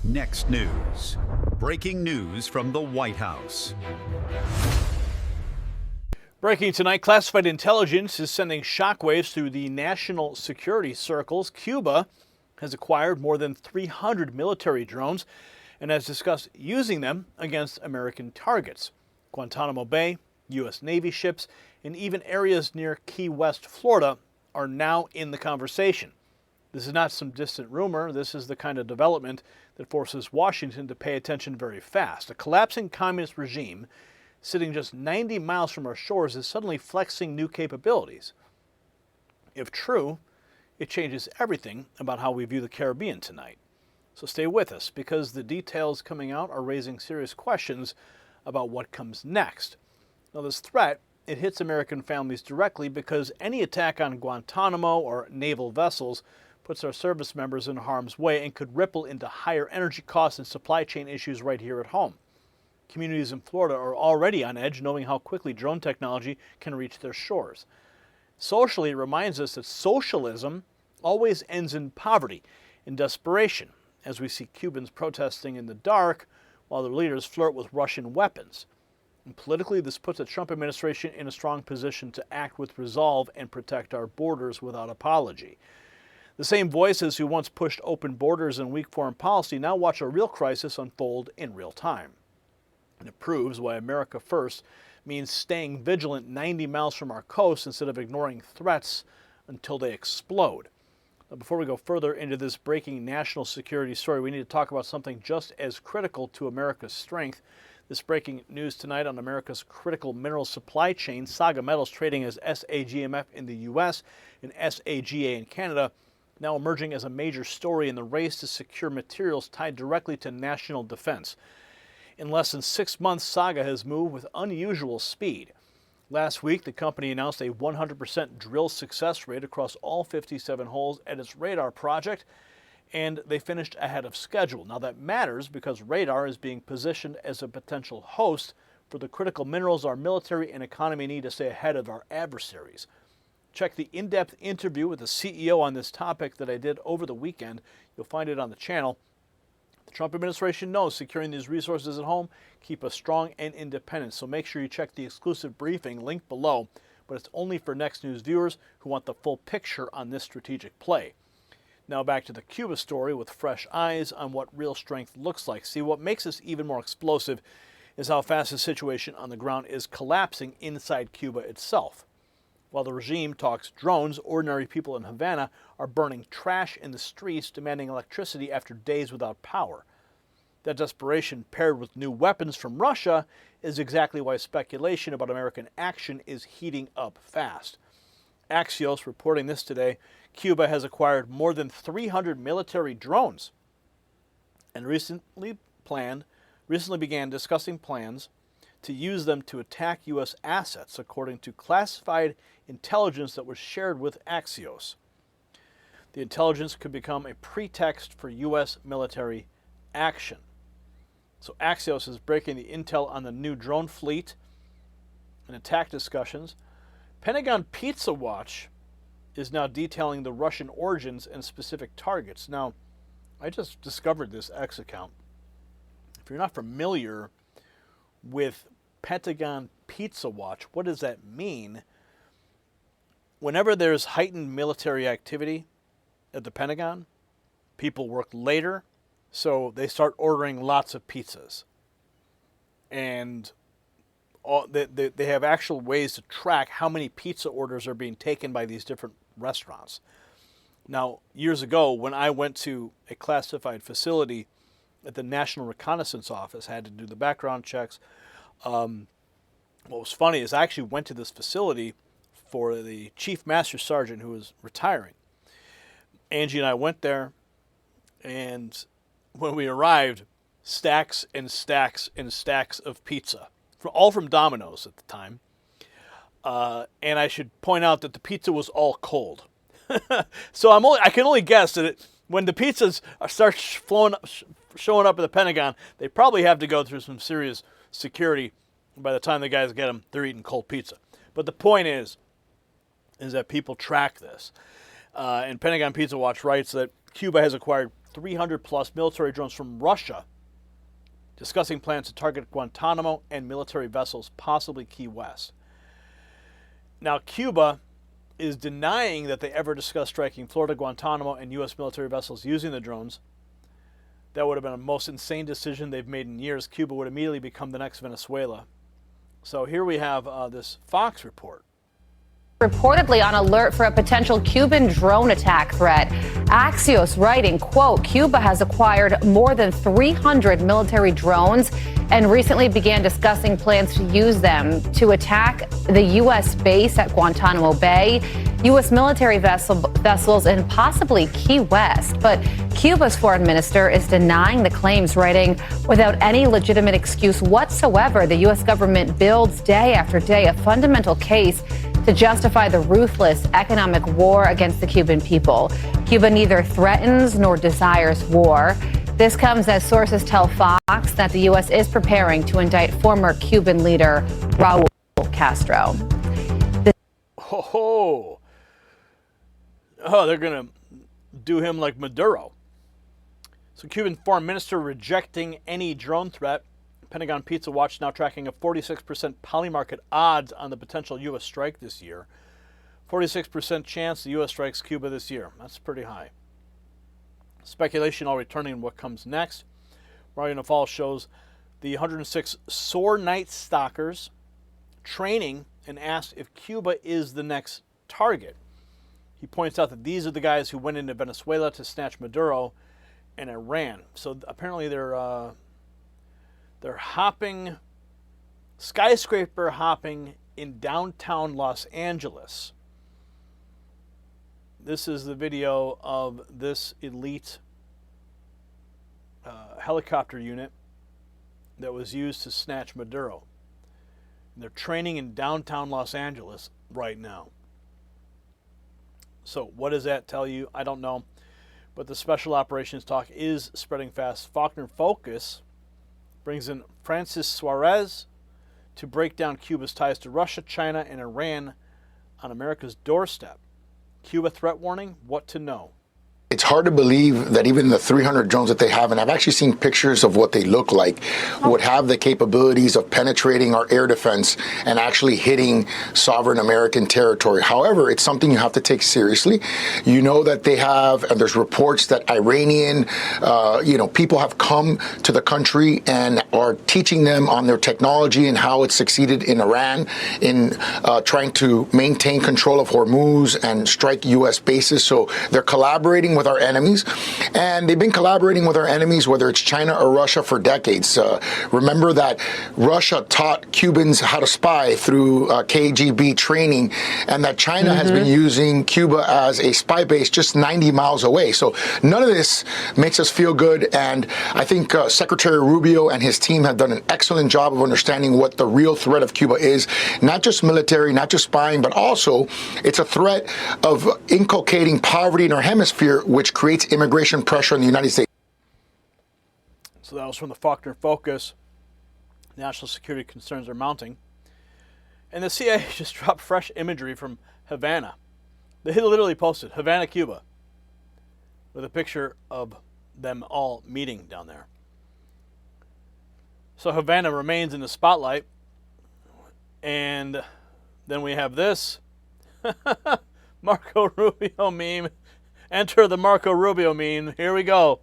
Next news. Breaking news from the White House. Breaking tonight, classified intelligence is sending shockwaves through the national security circles. Cuba has acquired more than 300 military drones and has discussed using them against American targets. Guantanamo Bay, U.S. Navy ships, and even areas near Key West, Florida, are now in the conversation. This is not some distant rumor. This is the kind of development that forces Washington to pay attention very fast. A collapsing communist regime sitting just 90 miles from our shores is suddenly flexing new capabilities. If true, it changes everything about how we view the Caribbean tonight. So stay with us, because the details coming out are raising serious questions about what comes next. Now, this threat, it hits American families directly because any attack on Guantanamo or naval vessels puts our service members in harm's way and could ripple into higher energy costs and supply chain issues right here at home. Communities in Florida are already on edge, knowing how quickly drone technology can reach their shores. Socially, it reminds us that socialism always ends in poverty, in desperation, as we see Cubans protesting in the dark while their leaders flirt with Russian weapons. And politically, this puts the Trump administration in a strong position to act with resolve and protect our borders without apology. The same voices who once pushed open borders and weak foreign policy now watch a real crisis unfold in real time. And it proves why America First means staying vigilant 90 miles from our coast instead of ignoring threats until they explode. Now, before we go further into this breaking national security story, we need to talk about something just as critical to America's strength. This breaking news tonight on America's critical mineral supply chain, SAGA metals trading as SAGMF in the U.S. and SAGA in Canada, now emerging as a major story in the race to secure materials tied directly to national defense. In less than 6 months, SAGA has moved with unusual speed. Last week, the company announced a 100% drill success rate across all 57 holes at its radar project, and they finished ahead of schedule. Now that matters because radar is being positioned as a potential host for the critical minerals our military and economy need to stay ahead of our adversaries. Check the in-depth interview with the CEO on this topic that I did over the weekend. You'll find it on the channel. The Trump administration knows securing these resources at home keep us strong and independent, so make sure you check the exclusive briefing linked below, but it's only for Next News viewers who want the full picture on this strategic play. Now back to the Cuba story with fresh eyes on what real strength looks like. See, what makes this even more explosive is how fast the situation on the ground is collapsing inside Cuba itself. While the regime talks drones, ordinary people in Havana are burning trash in the streets, demanding electricity after days without power. That desperation, paired with new weapons from Russia, is exactly why speculation about American action is heating up fast. Axios reporting this today: Cuba has acquired more than 300 military drones and recently began discussing plans to use them to attack U.S. assets, according to classified intelligence that was shared with Axios. The intelligence could become a pretext for U.S. military action. So Axios is breaking the intel on the new drone fleet and attack discussions. Pentagon Pizza Watch is now detailing the Russian origins and specific targets. Now, I just discovered this X account. If you're not familiar with Pentagon Pizza Watch, what does that mean? Whenever there's heightened military activity at the Pentagon, people work later, so they start ordering lots of pizzas. And they have actual ways to track how many pizza orders are being taken by these different restaurants. Now, years ago, when I went to a classified facility at the National Reconnaissance Office, I had to do the background checks. What was funny is I actually went to this facility for the Chief Master Sergeant who was retiring. Angie and I went there, and when we arrived, stacks and stacks and stacks of pizza, all from Domino's at the time. And I should point out that the pizza was all cold. So I can only guess that when the pizzas start showing up at the Pentagon, they probably have to go through some serious security. By the time the guys get them, they're eating cold pizza. But the point is that people track this. And Pentagon Pizza Watch writes that Cuba has acquired 300 plus military drones from Russia, discussing plans to target Guantanamo and military vessels, possibly Key West. Now, Cuba is denying that they ever discussed striking Florida, Guantanamo, and U.S. military vessels using the drones. That would have been the most insane decision they've made in years. Cuba would immediately become the next Venezuela. So here we have this Fox report. Reportedly on alert for a potential Cuban drone attack threat. Axios writing, quote, Cuba has acquired more than 300 military drones and recently began discussing plans to use them to attack the U.S. base at Guantanamo Bay, U.S. military vessels, and possibly Key West. But Cuba's foreign minister is denying the claims, writing, without any legitimate excuse whatsoever, the U.S. government builds day after day a fundamental case to justify the ruthless economic war against the Cuban people. Cuba neither threatens nor desires war. This comes as sources tell Fox that the U.S. is preparing to indict former Cuban leader Raul Castro. Oh, they're going to do him like Maduro. So Cuban foreign minister rejecting any drone threat. Pentagon Pizza Watch now tracking a 46% polymarket odds on the potential U.S. strike this year. 46% chance the U.S. strikes Cuba this year. That's pretty high. Speculation all returning what comes next. Mario Naval shows the 106 SOAR Night Stalkers training and asked if Cuba is the next target. He points out that these are the guys who went into Venezuela to snatch Maduro and Iran. So apparently they're hopping, skyscraper hopping in downtown Los Angeles. This is the video of this elite helicopter unit that was used to snatch Maduro. And they're training in downtown Los Angeles right now. So what does that tell you? I don't know. But the special operations talk is spreading fast. Faulkner Focus brings in Francis Suarez to break down Cuba's ties to Russia, China, and Iran on America's doorstep. Cuba threat warning, what to know. It's hard to believe that even the 300 drones that they have, and I've actually seen pictures of what they look like, would have the capabilities of penetrating our air defense and actually hitting sovereign American territory. However, it's something you have to take seriously. You know that they have, and there's reports that Iranian, people have come to the country and are teaching them on their technology and how it succeeded in Iran in trying to maintain control of Hormuz and strike U.S. bases. So they're collaborating with our enemies, and they've been collaborating with our enemies, whether it's China or Russia, for decades. Remember that Russia taught Cubans how to spy through KGB training, and that China has been using Cuba as a spy base just 90 miles away. So none of this makes us feel good, and I think Secretary Rubio and his team have done an excellent job of understanding what the real threat of Cuba is. Not just military, not just spying, but also it's a threat of inculcating poverty in our hemisphere, which creates immigration pressure in the United States. So that was from the Faulkner Focus. National security concerns are mounting. And the CIA just dropped fresh imagery from Havana. They literally posted Havana, Cuba, with a picture of them all meeting down there. So Havana remains in the spotlight. And then we have this Marco Rubio meme. Enter the Marco Rubio meme. Here we go.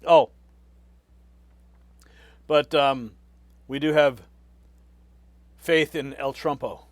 Oh. But we do have faith in El Trumpo.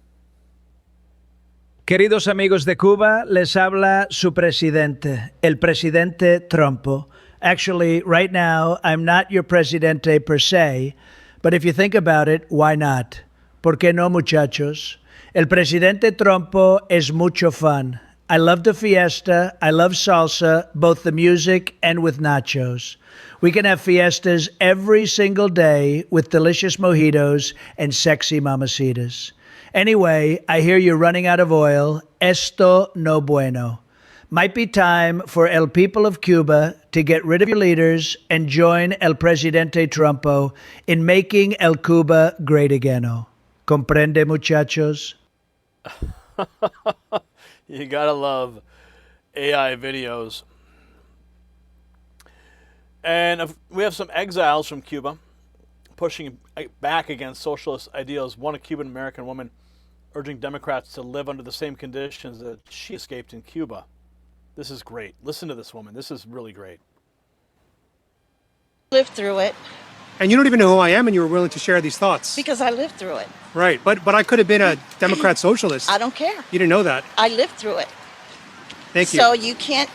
Queridos amigos de Cuba, les habla su presidente, el presidente Trumpo. Actually, right now, I'm not your presidente per se, but if you think about it, why not? ¿Por qué no, muchachos? El presidente Trumpo es mucho fun. I love the fiesta, I love salsa, both the music and with nachos. We can have fiestas every single day with delicious mojitos and sexy mamacitas. Anyway, I hear you're running out of oil. Esto no bueno. Might be time for el people of Cuba to get rid of your leaders and join el presidente Trumpo in making el Cuba great again. Comprende, muchachos? You gotta love AI videos. And we have some exiles from Cuba pushing back against socialist ideals. One, a Cuban-American woman urging Democrats to live under the same conditions that she escaped in Cuba. This is great. Listen to this woman. This is really great. Lived through it. And you don't even know who I am, and you were willing to share these thoughts. Because I lived through it. Right, but I could have been a Democrat socialist. I don't care. You didn't know that. I lived through it. Thank you. So you can't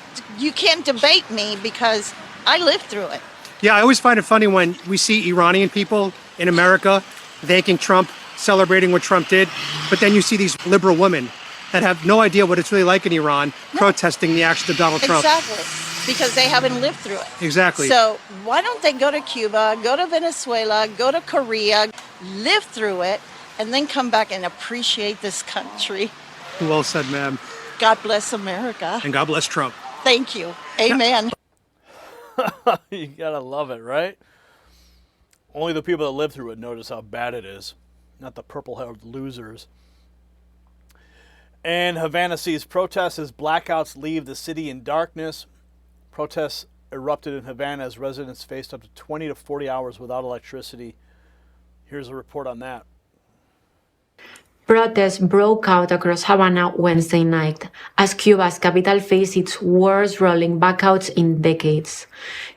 debate me because I lived through it. Yeah, I always find it funny when we see Iranian people in America thanking Trump, celebrating what Trump did, but then you see these liberal women that have no idea what it's really like in Iran, protesting the actions of Donald Trump. Exactly, because they haven't lived through it. Exactly. So why don't they go to Cuba, go to Venezuela, go to Korea, live through it, and then come back and appreciate this country? Well said, ma'am. God bless America. And God bless Trump. Thank you. Amen. You gotta love it, right? Only the people that live through it notice how bad it is, not the purple-haired losers. And Havana sees protests as blackouts leave the city in darkness. Protests erupted in Havana as residents faced up to 20 to 40 hours without electricity. Here's a report on that. Protests broke out across Havana Wednesday night as Cuba's capital faced its worst rolling blackouts in decades.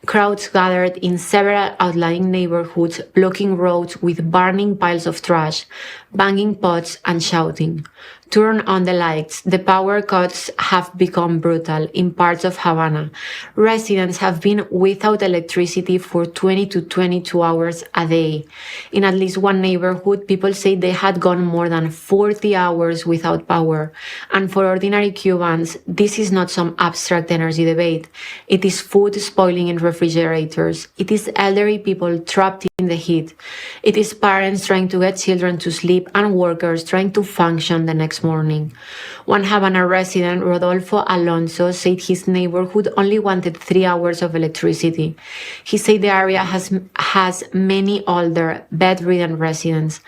Crowds gathered in several outlying neighborhoods, blocking roads with burning piles of trash, banging pots, and shouting. Turn on the lights. The power cuts have become brutal in parts of Havana. Residents have been without electricity for 20 to 22 hours a day. In at least one neighborhood, people say they had gone more than 40 hours without power. And for ordinary Cubans, this is not some abstract energy debate. It is food spoiling in refrigerators. It is elderly people trapped in the heat. It is parents trying to get children to sleep and workers trying to function the next morning. One Havana resident, Rodolfo Alonso, said his neighborhood only wanted 3 hours of electricity. He said the area has many older, bedridden residents,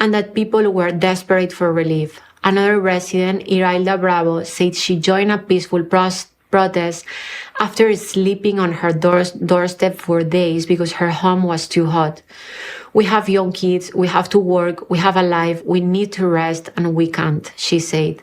and that people were desperate for relief. Another resident, Irailda Bravo, said she joined a peaceful protest after sleeping on her doorstep for days because her home was too hot. We have young kids, we have to work, we have a life, we need to rest, and we can't, she said.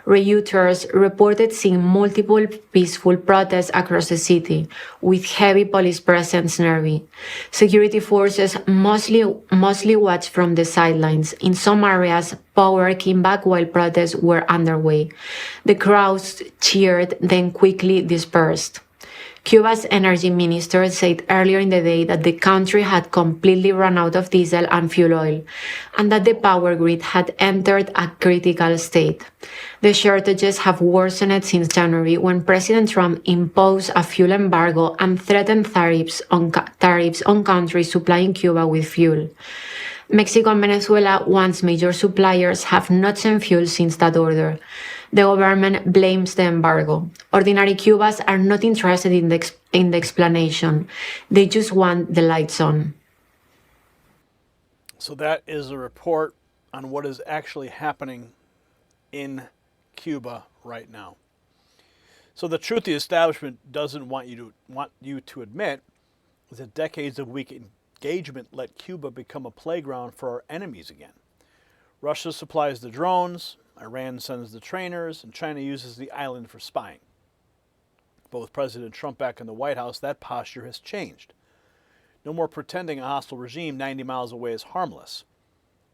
Reuters reported seeing multiple peaceful protests across the city, with heavy police presence nearby. Security forces mostly watched from the sidelines. In some areas, power came back while protests were underway. The crowds cheered, then quickly dispersed. Cuba's energy minister said earlier in the day that the country had completely run out of diesel and fuel oil, and that the power grid had entered a critical state. The shortages have worsened since January, when President Trump imposed a fuel embargo and threatened tariffs on countries supplying Cuba with fuel. Mexico and Venezuela, once major suppliers, have not sent fuel since that order. The government blames the embargo. Ordinary Cubans are not interested in the explanation. They just want the lights on. So that is a report on what is actually happening in Cuba right now. So the truth the establishment doesn't want you to admit is that decades of weak engagement let Cuba become a playground for our enemies again. Russia supplies the drones, Iran sends the trainers, and China uses the island for spying. But with President Trump back in the White House, that posture has changed. No more pretending a hostile regime 90 miles away is harmless.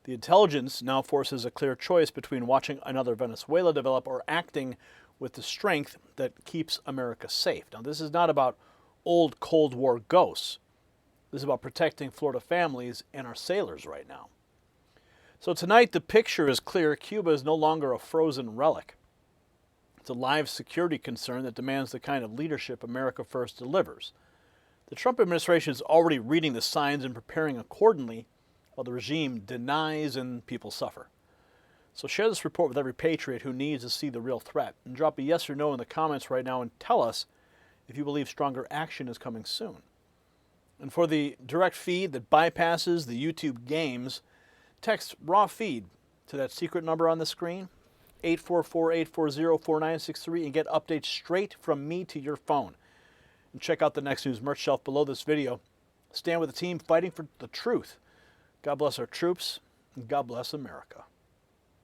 The intelligence now forces a clear choice between watching another Venezuela develop or acting with the strength that keeps America safe. Now, this is not about old Cold War ghosts. This is about protecting Florida families and our sailors right now. So tonight, the picture is clear. Cuba is no longer a frozen relic. It's a live security concern that demands the kind of leadership America First delivers. The Trump administration is already reading the signs and preparing accordingly, while the regime denies and people suffer. So share this report with every patriot who needs to see the real threat. And drop a yes or no in the comments right now and tell us if you believe stronger action is coming soon. And for the direct feed that bypasses the YouTube games, text raw feed to that secret number on the screen, 844-840-4963, and get updates straight from me to your phone. And check out the Next News merch shelf below this video. Stand with the team fighting for the truth. God bless our troops, and God bless America.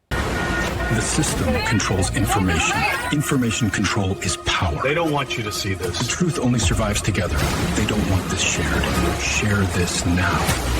The system controls information. Information control is power. They don't want you to see this. The truth only survives together. They don't want this shared. Share this now.